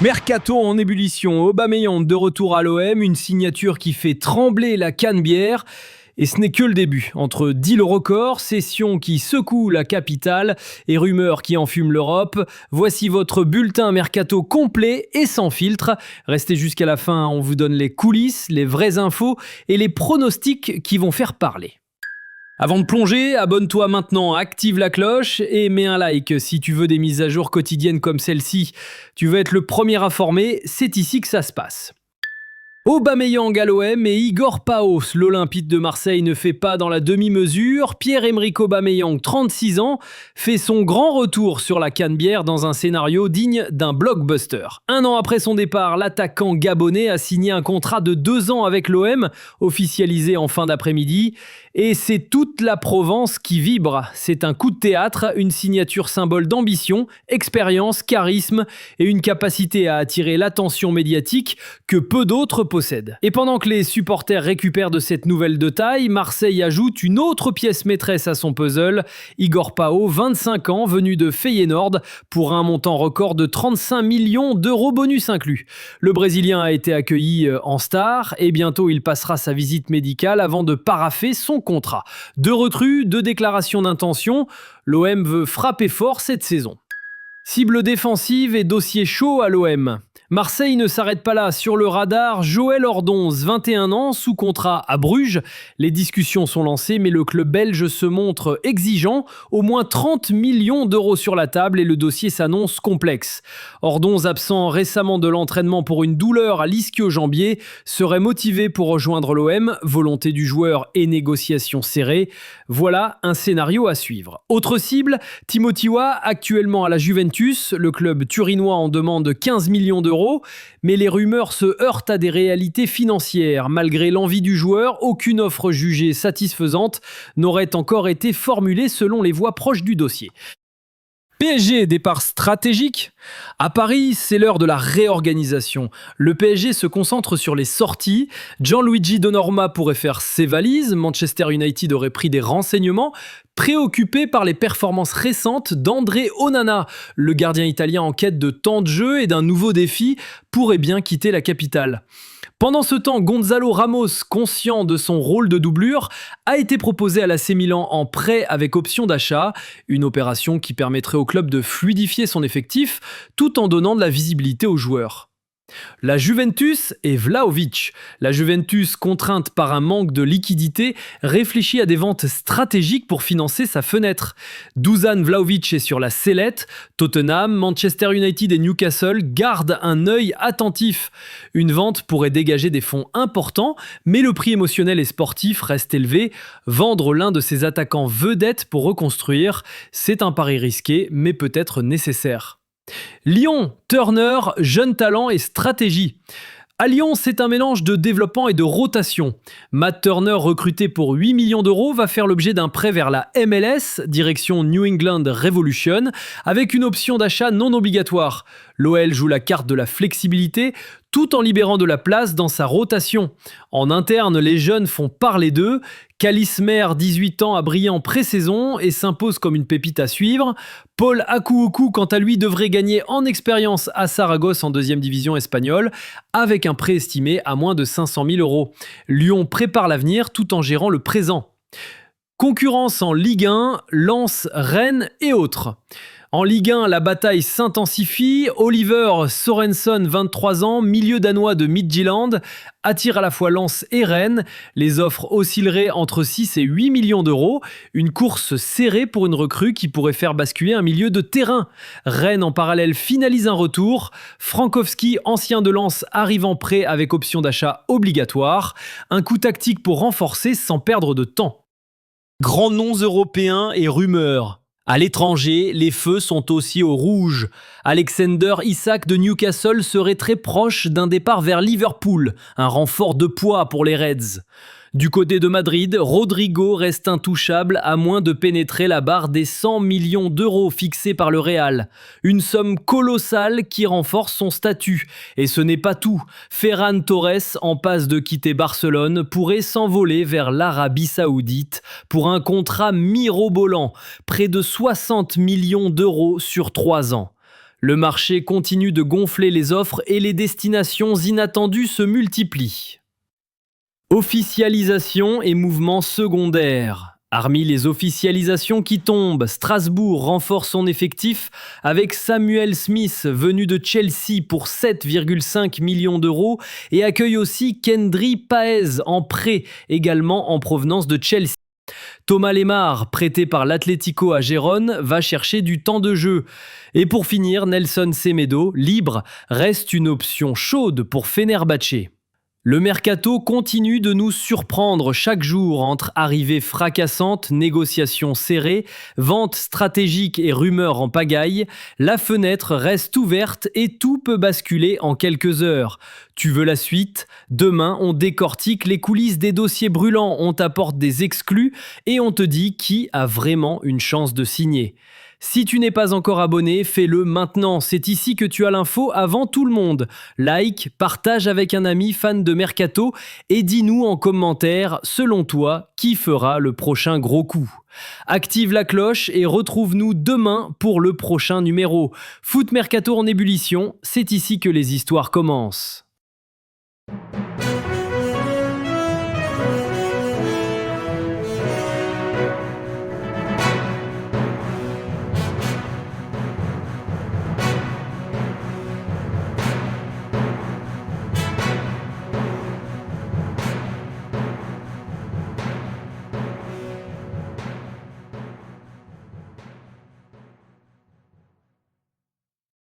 Mercato en ébullition, Aubameyang de retour à l'OM, une signature qui fait trembler la canebière. Et ce n'est que le début. Entre deal record, sessions qui secouent la capitale et rumeurs qui enfument l'Europe, voici votre bulletin Mercato complet et sans filtre. Restez jusqu'à la fin, on vous donne les coulisses, les vraies infos et les pronostics qui vont faire parler. Avant de plonger, abonne-toi maintenant, active la cloche et mets un like si tu veux des mises à jour quotidiennes comme celle-ci. Tu veux être le premier informé, c'est ici que ça se passe. Aubameyang à l'OM et Igor Paos, l'Olympique de Marseille ne fait pas dans la demi-mesure. Pierre-Emerick Aubameyang, 36 ans, fait son grand retour sur la canebière dans un scénario digne d'un blockbuster. Un an après son départ, l'attaquant gabonais a signé un contrat de 2 ans avec l'OM, officialisé en fin d'après-midi. Et c'est toute la Provence qui vibre. C'est un coup de théâtre, une signature symbole d'ambition, expérience, charisme et une capacité à attirer l'attention médiatique que peu d'autres possèdent. Et pendant que les supporters récupèrent de cette nouvelle de taille, Marseille ajoute une autre pièce maîtresse à son puzzle, Igor Paos, 25 ans, venu de Feyenoord, pour un montant record de 35 millions d'euros bonus inclus. Le Brésilien a été accueilli en star et bientôt il passera sa visite médicale avant de paraffer son contrat. 2 recrues, 2 déclarations d'intention, l'OM veut frapper fort cette saison. Cible défensive et dossier chaud à l'OM. Marseille ne s'arrête pas là. Sur le radar, Joël Ordonz, 21 ans, sous contrat à Bruges. Les discussions sont lancées, mais le club belge se montre exigeant. Au moins 30 millions d'euros sur la table et le dossier s'annonce complexe. Ordonz, absent récemment de l'entraînement pour une douleur à l'ischio-jambier, serait motivé pour rejoindre l'OM. Volonté du joueur et négociations serrées. Voilà un scénario à suivre. Autre cible, Timothy Weah, actuellement à la Juventus. Le club turinois en demande 15 millions d'euros. Mais les rumeurs se heurtent à des réalités financières. Malgré l'envie du joueur, aucune offre jugée satisfaisante n'aurait encore été formulée selon les voix proches du dossier. PSG, départ stratégique. À Paris, c'est l'heure de la réorganisation. Le PSG se concentre sur les sorties. Gianluigi Donnarumma pourrait faire ses valises. Manchester United aurait pris des renseignements. Préoccupé par les performances récentes d'André Onana, le gardien italien en quête de temps de jeu et d'un nouveau défi, pourrait bien quitter la capitale. Pendant ce temps, Gonzalo Ramos, conscient de son rôle de doublure, a été proposé à l'AC Milan en prêt avec option d'achat, une opération qui permettrait au club de fluidifier son effectif tout en donnant de la visibilité aux joueurs. La Juventus et Vlahovic. La Juventus, contrainte par un manque de liquidité, réfléchit à des ventes stratégiques pour financer sa fenêtre. Dusan Vlahovic est sur la sellette. Tottenham, Manchester United et Newcastle gardent un œil attentif. Une vente pourrait dégager des fonds importants, mais le prix émotionnel et sportif reste élevé. Vendre l'un de ses attaquants vedettes pour reconstruire, c'est un pari risqué, mais peut-être nécessaire. Lyon, Turner, jeune talent et stratégie. À Lyon, c'est un mélange de développement et de rotation. Matt Turner, recruté pour 8 millions d'euros, va faire l'objet d'un prêt vers la MLS, direction New England Revolution, avec une option d'achat non obligatoire. L'OL joue la carte de la flexibilité, tout en libérant de la place dans sa rotation. En interne, les jeunes font parler d'eux. Kalismer, 18 ans, a brillé en pré-saison et s'impose comme une pépite à suivre. Paul Akououkou, quant à lui, devrait gagner en expérience à Saragosse en 2e division espagnole, avec un prêt estimé à moins de 500 000 euros. Lyon prépare l'avenir tout en gérant le présent. Concurrence en Ligue 1, Lens, Rennes et autres. En Ligue 1, la bataille s'intensifie. Oliver Sorensen, 23 ans, milieu danois de Midtjylland, attire à la fois Lens et Rennes. Les offres oscilleraient entre 6 et 8 millions d'euros. Une course serrée pour une recrue qui pourrait faire basculer un milieu de terrain. Rennes, en parallèle, finalise un retour. Frankowski, ancien de Lens, arrive en prêt avec option d'achat obligatoire. Un coup tactique pour renforcer sans perdre de temps. Grands noms européens et rumeurs. À l'étranger, les feux sont aussi au rouge. Alexander Isak de Newcastle serait très proche d'un départ vers Liverpool, un renfort de poids pour les Reds. Du côté de Madrid, Rodrigo reste intouchable à moins de pénétrer la barre des 100 millions d'euros fixée par le Real. Une somme colossale qui renforce son statut. Et ce n'est pas tout. Ferran Torres, en passe de quitter Barcelone, pourrait s'envoler vers l'Arabie Saoudite pour un contrat mirobolant, près de 60 millions d'euros sur 3 ans. Le marché continue de gonfler les offres et les destinations inattendues se multiplient. Officialisation et mouvement secondaire. Parmi les officialisations qui tombent, Strasbourg renforce son effectif avec Samuel Smith venu de Chelsea pour 7,5 millions d'euros et accueille aussi Kendry Páez en prêt, également en provenance de Chelsea. Thomas Lemar, prêté par l'Atlético à Gérone, va chercher du temps de jeu. Et pour finir, Nelson Semedo, libre, reste une option chaude pour Fenerbahçe. Le mercato continue de nous surprendre chaque jour entre arrivées fracassantes, négociations serrées, ventes stratégiques et rumeurs en pagaille. La fenêtre reste ouverte et tout peut basculer en quelques heures. Tu veux la suite ? Demain, on décortique les coulisses des dossiers brûlants, on t'apporte des exclus et on te dit qui a vraiment une chance de signer. Si tu n'es pas encore abonné, fais-le maintenant. C'est ici que tu as l'info avant tout le monde. Like, partage avec un ami fan de Mercato et dis-nous en commentaire, selon toi, qui fera le prochain gros coup. Active la cloche et retrouve-nous demain pour le prochain numéro. Foot Mercato en ébullition, c'est ici que les histoires commencent.